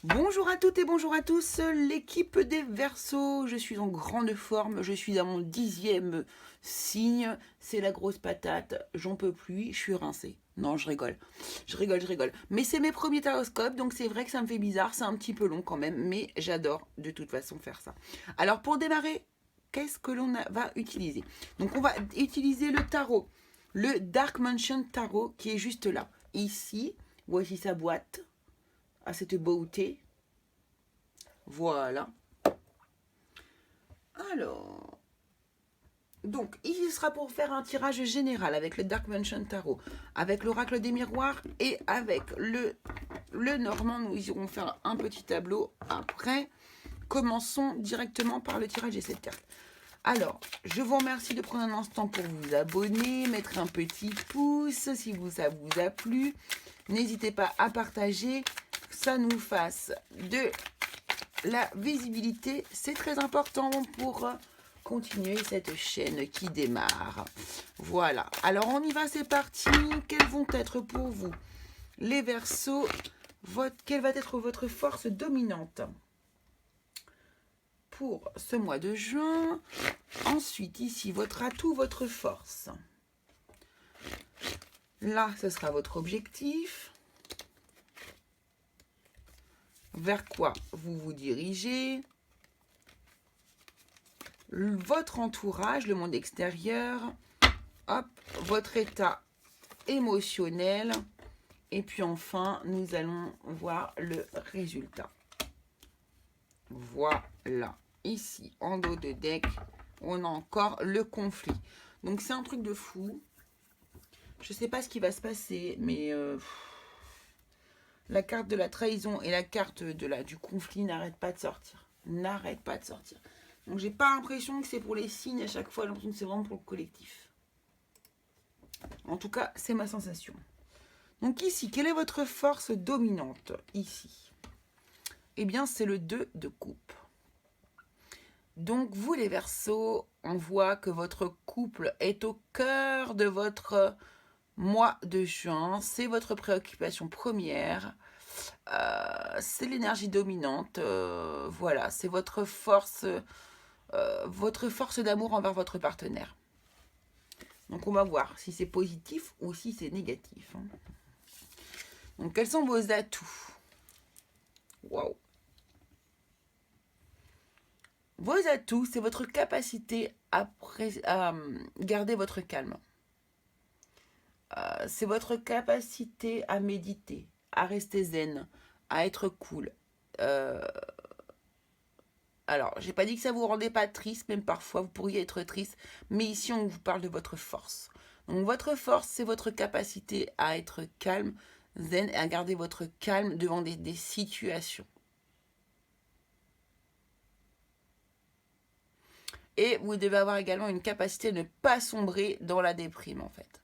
Bonjour à toutes et bonjour à tous, l'équipe des Verseaux, je suis en grande forme, je suis à mon 10e signe, c'est la grosse patate, j'en peux plus, je suis rincée. Non, je rigole. Mais c'est mes premiers taroscopes, donc c'est vrai que ça me fait bizarre, c'est un petit peu long quand même, mais j'adore de toute façon faire ça. Alors pour démarrer, qu'est-ce que l'on va utiliser? Donc on va utiliser le tarot, le Dark Mansion Tarot qui est juste là. Ici, voici sa boîte. À cette beauté. Voilà. Alors. Donc, ici sera pour faire un tirage général avec le Dark Mansion Tarot, avec l'oracle des miroirs et avec le normand. Nous irons faire un petit tableau après. Commençons directement par le tirage des 7 cartes. Alors, je vous remercie de prendre un instant pour vous abonner, mettre un petit pouce si ça vous a plu. N'hésitez pas à partager, ça nous fasse de la visibilité. C'est très important pour continuer cette chaîne qui démarre. Voilà, alors on y va, c'est parti. Quelles vont être pour vous les Verseaux, quelle va être votre force dominante pour ce mois de juin? Ensuite, ici, votre atout, votre force. Là, ce sera votre objectif. Vers quoi vous vous dirigez? Votre entourage, le monde extérieur. Hop, votre état émotionnel. Et puis enfin, nous allons voir le résultat. Voilà. Ici, en dos de deck, on a encore le conflit. Donc c'est un truc de fou. Je sais pas ce qui va se passer, mais la carte de la trahison et la carte du conflit n'arrêtent pas de sortir. N'arrêtent pas de sortir. Donc j'ai pas l'impression que c'est pour les signes à chaque fois, j'ai l'impression que c'est vraiment pour le collectif. En tout cas, c'est ma sensation. Donc ici, quelle est votre force dominante ici? Eh bien, c'est le 2 de coupe. Donc vous les Verseaux, on voit que votre couple est au cœur de votre mois de juin. C'est votre préoccupation première. C'est l'énergie dominante. Voilà, c'est votre force d'amour envers votre partenaire. Donc on va voir si c'est positif ou si c'est négatif. Donc quels sont vos atouts? Waouh! Vos atouts, c'est votre capacité à garder votre calme. C'est votre capacité à méditer, à rester zen, à être cool. Alors, j'ai pas dit que ça vous rendait pas triste, même parfois vous pourriez être triste, mais ici on vous parle de votre force. Donc votre force, c'est votre capacité à être calme, zen, et à garder votre calme devant des situations. Et vous devez avoir également une capacité de ne pas sombrer dans la déprime, en fait.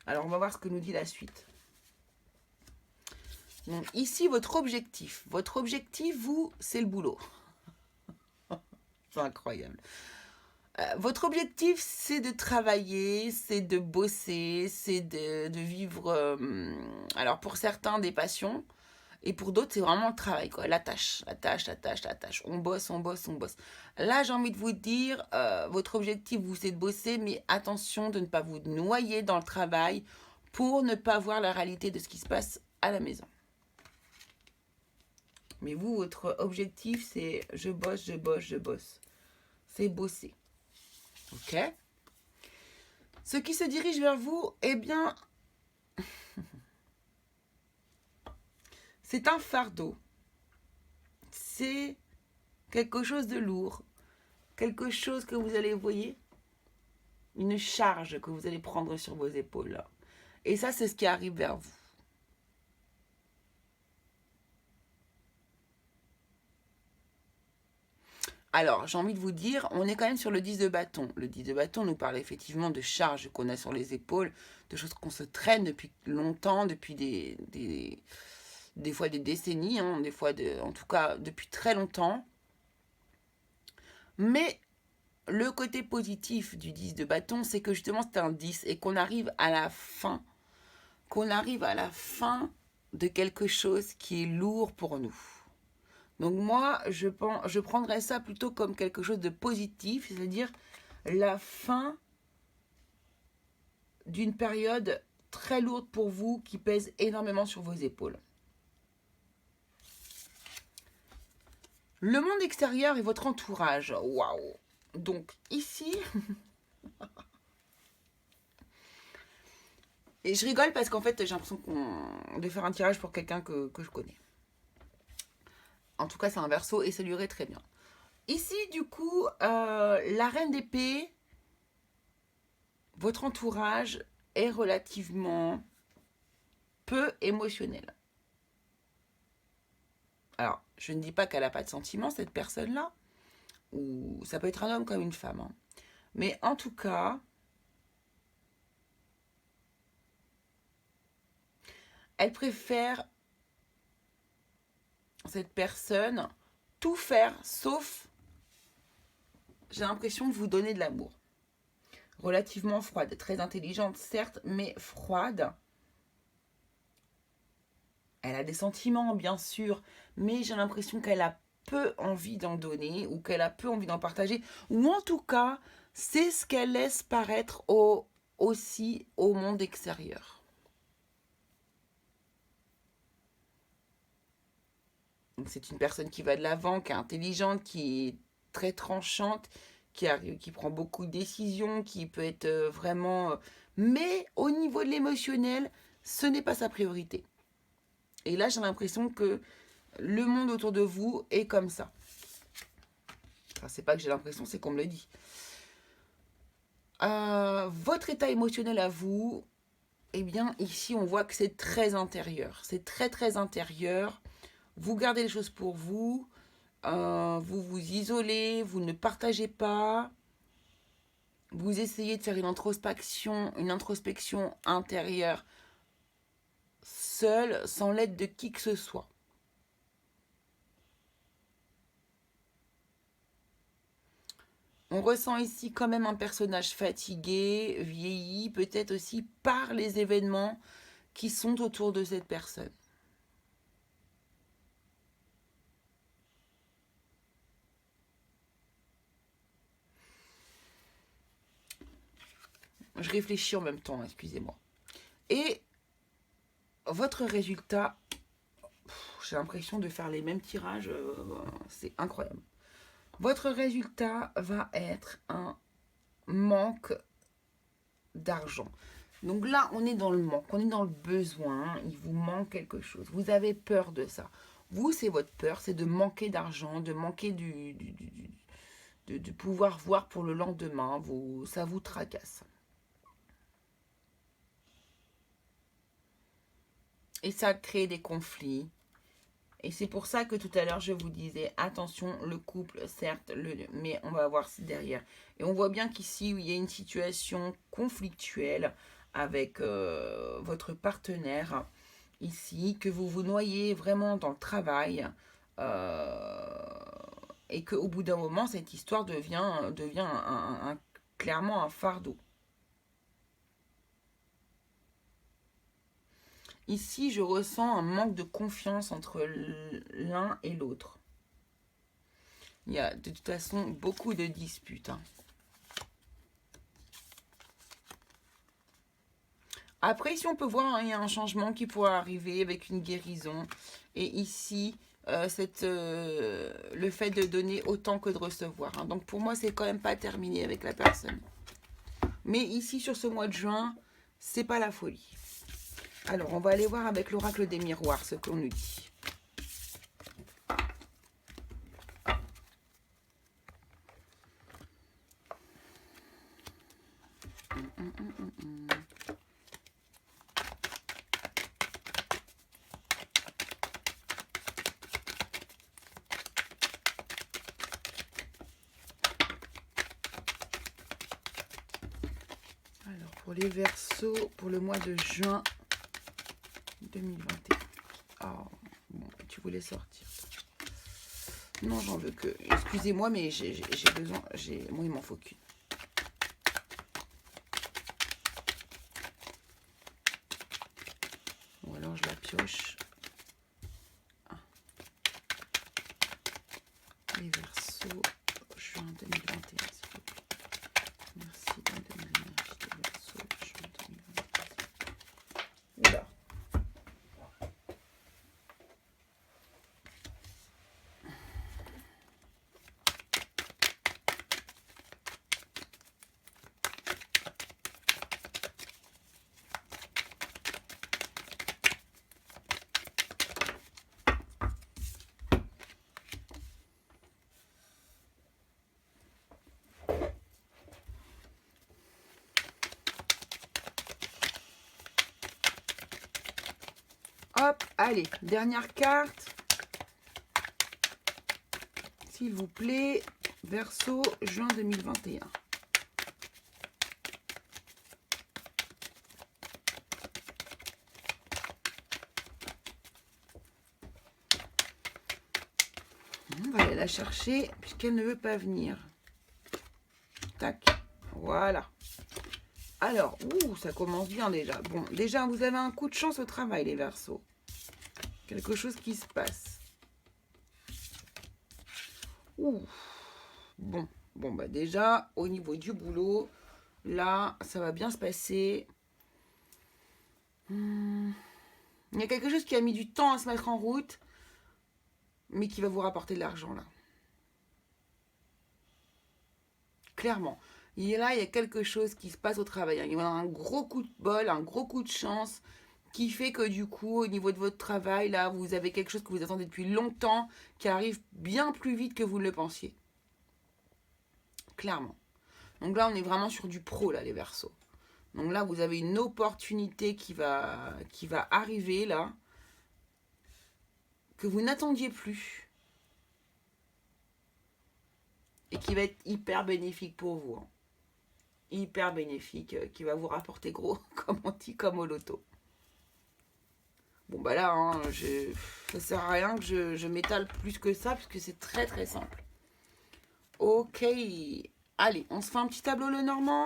Alors, on va voir ce que nous dit la suite. Donc, ici, votre objectif. Votre objectif, vous, c'est le boulot. C'est incroyable. Votre objectif, c'est de travailler, c'est de bosser, c'est de vivre, alors pour certains, des passions. Et pour d'autres, c'est vraiment le travail, quoi. La tâche. On bosse. Là, j'ai envie de vous dire, votre objectif, vous, c'est de bosser, mais attention de ne pas vous noyer dans le travail pour ne pas voir la réalité de ce qui se passe à la maison. Mais vous, votre objectif, c'est je bosse. C'est bosser. Ok? Ce qui se dirige vers vous, eh bien... c'est un fardeau. C'est quelque chose de lourd. Quelque chose que vous allez, vous voyez, une charge que vous allez prendre sur vos épaules. Là. Et ça, c'est ce qui arrive vers vous. Alors, j'ai envie de vous dire, on est quand même sur le 10 de bâton. Le 10 de bâton nous parle effectivement de charges qu'on a sur les épaules, de choses qu'on se traîne depuis longtemps, depuis des fois des décennies, hein, des fois, en tout cas, depuis très longtemps. Mais le côté positif du 10 de bâton, c'est que justement c'est un 10 et qu'on arrive à la fin, de quelque chose qui est lourd pour nous. Donc moi, je prendrais ça plutôt comme quelque chose de positif, c'est-à-dire la fin d'une période très lourde pour vous qui pèse énormément sur vos épaules. Le monde extérieur et votre entourage. Waouh! Donc ici, et je rigole parce qu'en fait j'ai l'impression de faire un tirage pour quelqu'un que je connais. En tout cas c'est un verso et ça lui irait très bien. Ici du coup, la reine d'épée, votre entourage est relativement peu émotionnel. Alors, je ne dis pas qu'elle n'a pas de sentiments, cette personne-là, ou ça peut être un homme comme une femme. Hein. Mais en tout cas, elle préfère, cette personne, tout faire sauf, j'ai l'impression de vous donner de l'amour. Relativement froide, très intelligente certes, mais froide. Elle a des sentiments bien sûr, mais j'ai l'impression qu'elle a peu envie d'en donner ou qu'elle a peu envie d'en partager, ou en tout cas, c'est ce qu'elle laisse paraître aussi au monde extérieur. C'est une personne qui va de l'avant, qui est intelligente, qui est très tranchante, qui prend beaucoup de décisions, qui peut être vraiment... Mais au niveau de l'émotionnel, ce n'est pas sa priorité. Et là, j'ai l'impression que le monde autour de vous est comme ça. Enfin, c'est pas que j'ai l'impression, c'est qu'on me le dit. Votre état émotionnel à vous, eh bien, ici, on voit que c'est très intérieur. C'est très, très intérieur. Vous gardez les choses pour vous. Vous vous isolez. Vous ne partagez pas. Vous essayez de faire une introspection intérieure seule, sans l'aide de qui que ce soit. On ressent ici quand même un personnage fatigué, vieilli, peut-être aussi par les événements qui sont autour de cette personne. Je réfléchis en même temps, excusez-moi. Et votre résultat, j'ai l'impression de faire les mêmes tirages, c'est incroyable. Votre résultat va être un manque d'argent. Donc là, on est dans le manque, on est dans le besoin, il vous manque quelque chose. Vous avez peur de ça. Vous, c'est votre peur, c'est de manquer d'argent, de manquer de pouvoir voir pour le lendemain. Ça vous tracasse. Et ça crée des conflits. Et c'est pour ça que tout à l'heure, je vous disais, attention, le couple, certes, mais on va voir derrière. Et on voit bien qu'ici, il y a une situation conflictuelle avec votre partenaire, ici, que vous vous noyez vraiment dans le travail, et qu'au bout d'un moment, cette histoire devient clairement un fardeau. Ici, je ressens un manque de confiance entre l'un et l'autre. Il y a de toute façon beaucoup de disputes. Hein. Après, ici, on peut voir, hein, il y a un changement qui pourrait arriver avec une guérison. Et ici, le fait de donner autant que de recevoir. Hein. Donc, pour moi, c'est quand même pas terminé avec la personne. Mais ici, sur ce mois de juin, c'est pas la folie. Alors, on va aller voir avec l'oracle des miroirs ce qu'on nous dit. Alors, pour les Verseaux, pour le mois de juin 2021. Oh, bon, tu voulais sortir. Non, j'en veux que. Excusez-moi, mais j'ai besoin. Moi, il m'en faut qu'une. Ou alors je la pioche. Les Verseaux, juin 2021, s'il vous plaît. Merci de me donner l'énergie des Verseaux, juin 2021. Oula. Hop, allez, dernière carte. S'il vous plaît, Verseau, juin 2021. On va aller la chercher puisqu'elle ne veut pas venir. Tac, voilà. Alors, ça commence bien déjà. Bon, déjà, vous avez un coup de chance au travail, les Verseaux. Quelque chose qui se passe. Bon, bah déjà, au niveau du boulot, là, ça va bien se passer. Il y a quelque chose qui a mis du temps à se mettre en route, mais qui va vous rapporter de l'argent, là. Clairement. Il y a quelque chose qui se passe au travail. Il y a un gros coup de bol, un gros coup de chance qui fait que du coup, au niveau de votre travail, là, vous avez quelque chose que vous attendez depuis longtemps qui arrive bien plus vite que vous le pensiez. Clairement. Donc là, on est vraiment sur du pro, là, les Verseaux. Donc là, vous avez une opportunité qui va arriver, là, que vous n'attendiez plus. Et qui va être hyper bénéfique pour vous. Hein. Hyper bénéfique, qui va vous rapporter gros, comme on dit, comme au loto. Bon bah là, hein, ça sert à rien que je m'étale plus que ça, parce que c'est très très simple. Ok, allez, on se fait un petit tableau Lenormand.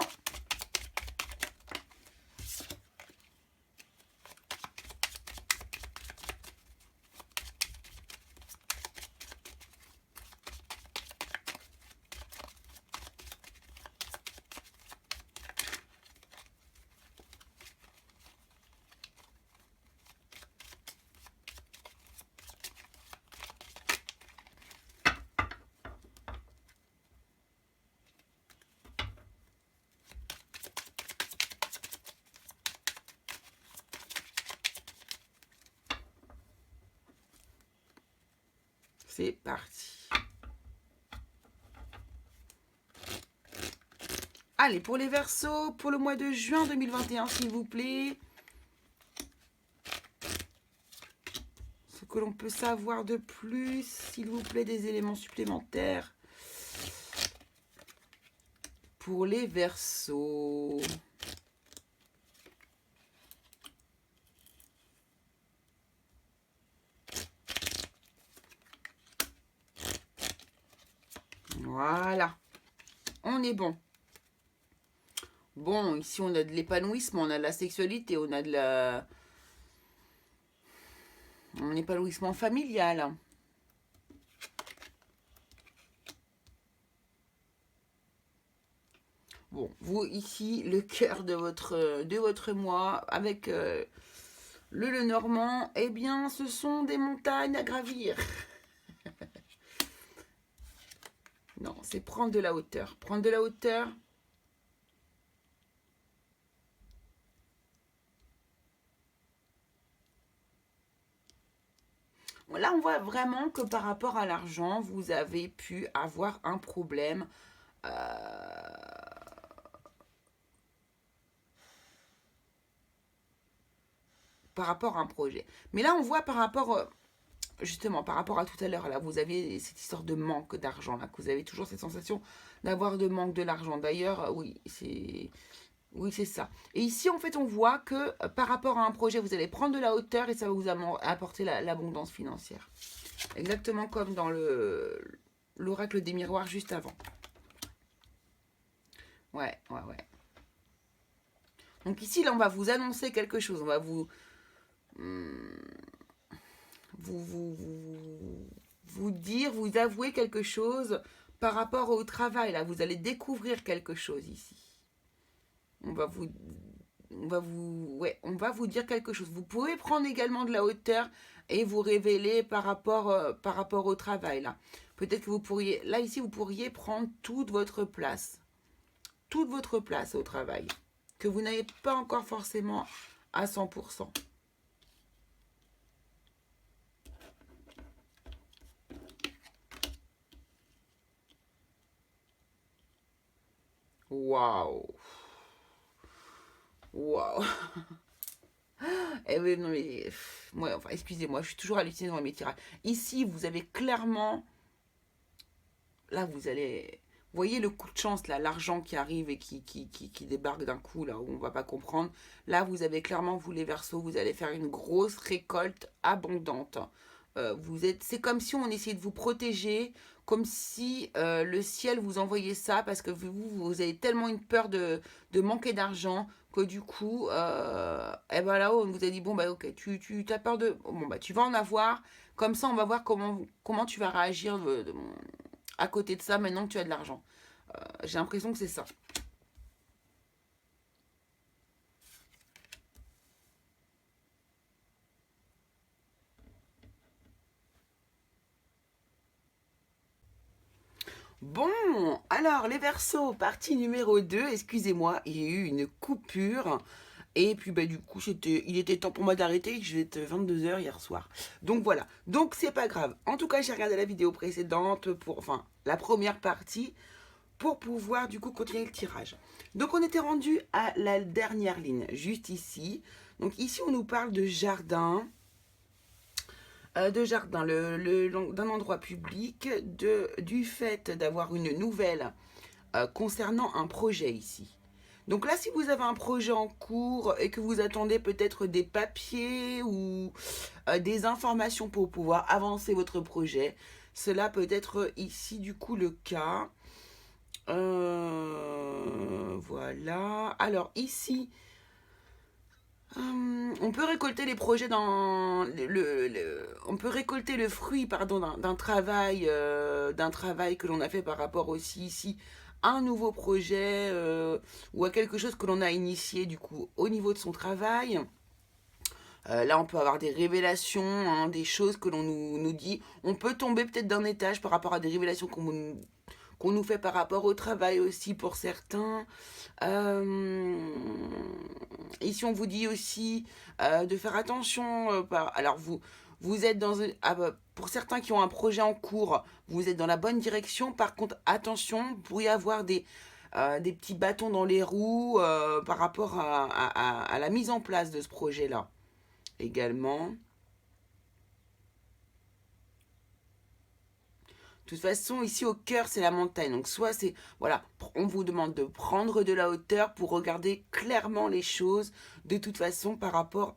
C'est parti. Allez, pour les Verseaux, pour le mois de juin 2021, s'il vous plaît. Ce que l'on peut savoir de plus, s'il vous plaît, des éléments supplémentaires. Pour les Verseaux. Voilà. On est bon. Bon, ici on a de l'épanouissement, on a de la sexualité, on a de la... un épanouissement familial. Bon, vous ici, le cœur de votre mois, avec le Lenormand, eh bien, ce sont des montagnes à gravir. Non, c'est prendre de la hauteur. Prendre de la hauteur. Là, on voit vraiment que par rapport à l'argent, vous avez pu avoir un problème. Par rapport à un projet. Mais là, on voit par rapport... justement, par rapport à tout à l'heure, là, vous avez cette histoire de manque d'argent, là, que vous avez toujours cette sensation d'avoir de manque de l'argent. D'ailleurs, oui, c'est ça. Et ici, en fait, on voit que par rapport à un projet, vous allez prendre de la hauteur et ça va vous apporter l'abondance financière. Exactement comme dans l'oracle des miroirs juste avant. Ouais, ouais, ouais. Donc ici, là, on va vous annoncer quelque chose. On va vous dire, vous avouer quelque chose par rapport au travail. Là, vous allez découvrir quelque chose ici. On va vous, on va vous dire quelque chose. Vous pouvez prendre également de la hauteur et vous révéler par rapport au travail. Là, peut-être que vous pourriez, là ici, vous pourriez prendre toute votre place au travail, que vous n'avez pas encore forcément à 100%. Waouh. Waouh. Eh oui, non mais... Moi, enfin, excusez-moi, je suis toujours hallucinée dans mes tirages. Ici, vous avez clairement... Là, vous allez... Vous voyez le coup de chance, là, l'argent qui arrive et qui débarque d'un coup, là, où on va pas comprendre. Là, vous avez clairement, vous les Verseaux, vous allez faire une grosse récolte abondante. C'est comme si on essayait de vous protéger, comme si le ciel vous envoyait ça, parce que vous avez tellement une peur de manquer d'argent, que du coup, et ben là-haut, on vous a dit, bon, bah ok, tu as peur de... Bon, bah tu vas en avoir, comme ça, on va voir comment tu vas réagir à côté de ça, maintenant que tu as de l'argent. J'ai l'impression que c'est ça. Bon, alors les Verseaux, partie numéro 2, excusez-moi, il y a eu une coupure. Et puis bah du coup, il était temps pour moi d'arrêter, je vais être 22 h hier soir. Donc voilà, donc c'est pas grave. En tout cas, j'ai regardé la vidéo précédente, enfin la première partie, pour pouvoir du coup continuer le tirage. Donc on était rendu à la dernière ligne, juste ici. Donc ici, on nous parle de jardin. D'un endroit public, du fait d'avoir une nouvelle concernant un projet ici. Donc là, si vous avez un projet en cours et que vous attendez peut-être des papiers ou des informations pour pouvoir avancer votre projet, cela peut être ici du coup le cas. Voilà. Alors ici, on peut récolter les projets on peut récolter le fruit, pardon, d'un travail que l'on a fait par rapport aussi ici à un nouveau projet ou à quelque chose que l'on a initié du coup au niveau de son travail. Là, on peut avoir des révélations, hein, des choses que l'on nous dit. On peut tomber peut-être d'un étage par rapport à des révélations qu'on nous fait par rapport au travail aussi pour certains. Ici, on vous dit aussi de faire attention. Alors, vous êtes pour certains qui ont un projet en cours, vous êtes dans la bonne direction. Par contre, attention, vous pourriez avoir des petits bâtons dans les roues par rapport à la mise en place de ce projet-là également. De toute façon, ici au cœur, c'est la montagne. Donc, soit c'est, voilà, on vous demande de prendre de la hauteur pour regarder clairement les choses, de toute façon, par rapport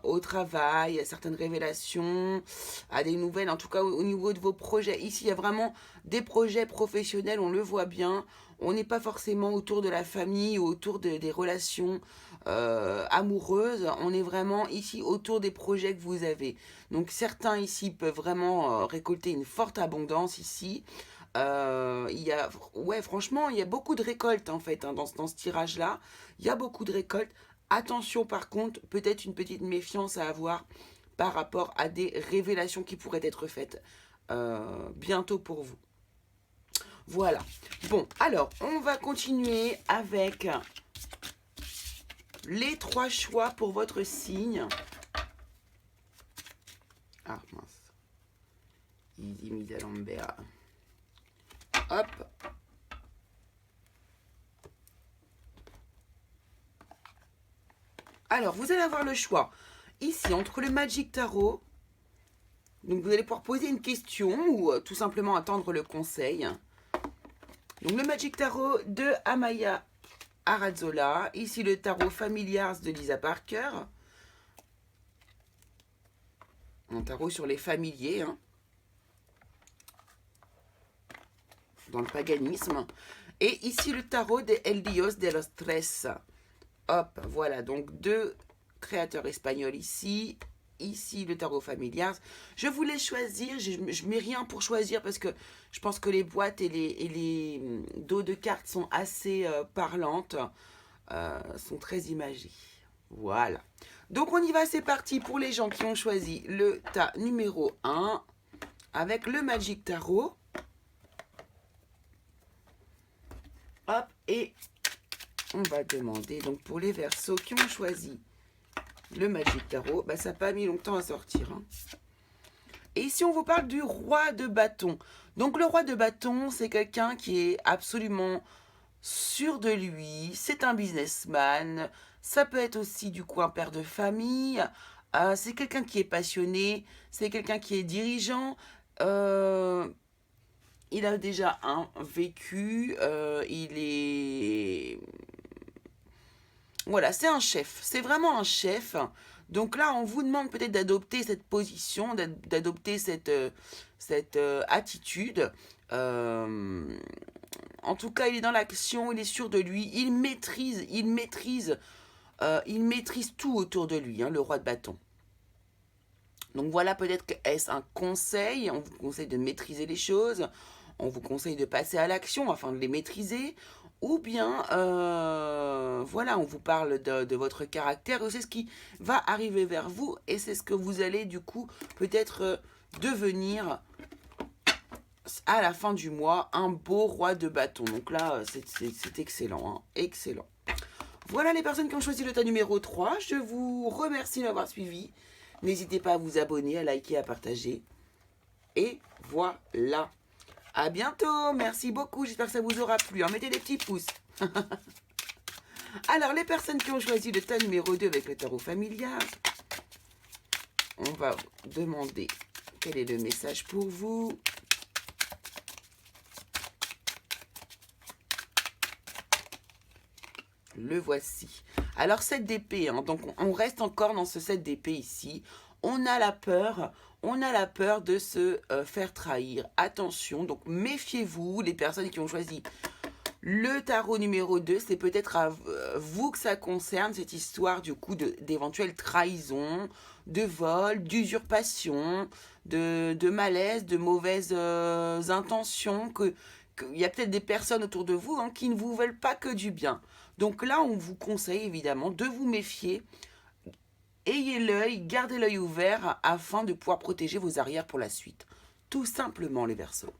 au travail, à certaines révélations, à des nouvelles, en tout cas au niveau de vos projets. Ici, il y a vraiment des projets professionnels, on le voit bien. On n'est pas forcément autour de la famille ou autour des relations amoureuses. On est vraiment ici autour des projets que vous avez. Donc certains ici peuvent vraiment récolter une forte abondance ici. Ouais, franchement, il y a beaucoup de récoltes en fait hein, dans ce tirage-là. Il y a beaucoup de récoltes. Attention par contre, peut-être une petite méfiance à avoir par rapport à des révélations qui pourraient être faites bientôt pour vous. Voilà. Bon, alors, on va continuer avec les 3 choix pour votre signe. Ah, mince. Easy Midalambea. Hop. Alors, vous allez avoir le choix ici entre le Magic Tarot. Donc, vous allez pouvoir poser une question ou tout simplement attendre le conseil. Donc, le Magic Tarot de Amaya Arrazzola. Ici, le tarot Familiars de Lisa Parker. Un tarot sur les familiers, hein, dans le paganisme. Et ici, le tarot de El Dios de los Tres. Hop, voilà, donc 2 créateurs espagnols ici. Ici, le tarot familiar. Je voulais choisir, je ne mets rien pour choisir parce que je pense que les boîtes et les dos de cartes sont assez parlantes, sont très imagées. Voilà. Donc on y va, c'est parti pour les gens qui ont choisi le tas numéro 1 avec le Magic Tarot. Hop, et on va demander, donc pour les Verseaux qui ont choisi le Magic Tarot, bah ça n'a pas mis longtemps à sortir. Hein. Et ici, on vous parle du roi de bâton. Donc le roi de bâton, c'est quelqu'un qui est absolument sûr de lui, c'est un businessman, ça peut être aussi du coup un père de famille, c'est quelqu'un qui est passionné, c'est quelqu'un qui est dirigeant, il a déjà un vécu, il est... Voilà, c'est un chef, c'est vraiment un chef. Donc là, on vous demande peut-être d'adopter cette position, d'adopter cette attitude. En tout cas, il est dans l'action, il est sûr de lui, il maîtrise tout autour de lui, hein, le roi de bâton. Donc voilà, peut-être que est-ce un conseil, on vous conseille de maîtriser les choses, on vous conseille de passer à l'action afin de les maîtriser, ou bien, voilà, on vous parle de votre caractère, c'est ce qui va arriver vers vous, et c'est ce que vous allez du coup peut-être devenir à la fin du mois, un beau roi de bâton. Donc là, c'est excellent, hein, excellent. Voilà les personnes qui ont choisi le tas numéro 3, je vous remercie de m'avoir suivi. N'hésitez pas à vous abonner, à liker, à partager. Et voilà. À bientôt. Merci beaucoup. J'espère que ça vous aura plu. Mettez des petits pouces. Alors, les personnes qui ont choisi le tas numéro 2 avec le tarot familial, on va demander quel est le message pour vous. Le voici. Alors 7 d'épée, hein, donc on reste encore dans ce 7 d'épée ici. On a la peur de se faire trahir. Attention, donc méfiez-vous, les personnes qui ont choisi le tarot numéro 2, c'est peut-être à vous que ça concerne, cette histoire du coup d'éventuelles trahisons, de vol, d'usurpation, de malaise, de mauvaises intentions, qu'il y a peut-être des personnes autour de vous, hein, qui ne vous veulent pas que du bien. Donc là, on vous conseille évidemment de vous méfier. Ayez l'œil, gardez l'œil ouvert afin de pouvoir protéger vos arrières pour la suite. Tout simplement les Verseaux.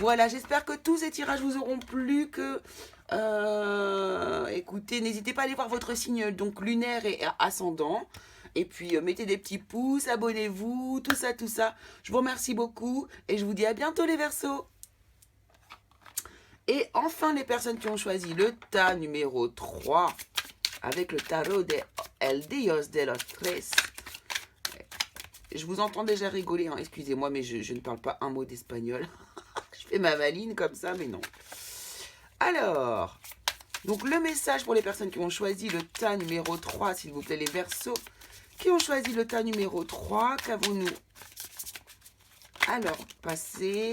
Voilà, j'espère que tous ces tirages vous auront plu, écoutez, n'hésitez pas à aller voir votre signe donc lunaire et ascendant. Et puis mettez des petits pouces, abonnez-vous, tout ça, tout ça. Je vous remercie beaucoup et je vous dis à bientôt les Verseaux. Et enfin, les personnes qui ont choisi le tas numéro 3 avec le tarot de El Dios de los Tres. Je vous entends déjà rigoler, hein, excusez-moi, mais je ne parle pas un mot d'espagnol. Je fais ma maline comme ça, mais non. Alors, donc le message pour les personnes qui ont choisi le tas numéro 3, s'il vous plaît, les Verseaux, qui ont choisi le tas numéro 3, qu'avons-nous? Alors, passez...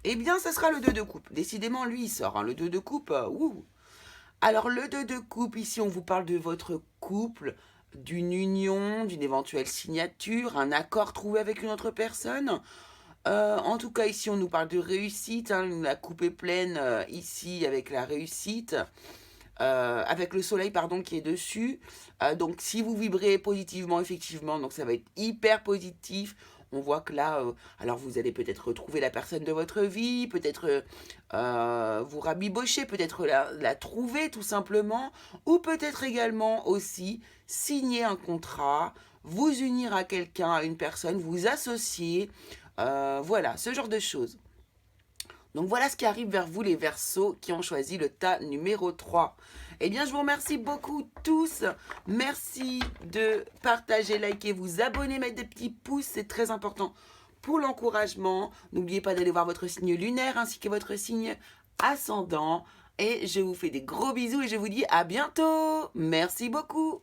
Eh bien, ce sera le 2 de coupe. Décidément, lui, il sort. Hein, le 2 de coupe, ouh. Alors, le 2 de coupe, ici, on vous parle de votre couple, d'une union, d'une éventuelle signature, un accord trouvé avec une autre personne. En tout cas, ici, on nous parle de réussite. Hein, la coupe est pleine, ici, avec la réussite. Avec le soleil, pardon, qui est dessus. Donc, si vous vibrez positivement, effectivement, donc ça va être hyper positif. On voit que là, alors vous allez peut-être retrouver la personne de votre vie, peut-être vous rabibocher, peut-être la trouver tout simplement, ou peut-être également aussi signer un contrat, vous unir à quelqu'un, à une personne, vous associer, voilà, ce genre de choses. Donc voilà ce qui arrive vers vous les Verseaux qui ont choisi le tas numéro 3. Eh bien, je vous remercie beaucoup tous. Merci de partager, liker, vous abonner, mettre des petits pouces. C'est très important pour l'encouragement. N'oubliez pas d'aller voir votre signe lunaire ainsi que votre signe ascendant. Et je vous fais des gros bisous et je vous dis à bientôt. Merci beaucoup.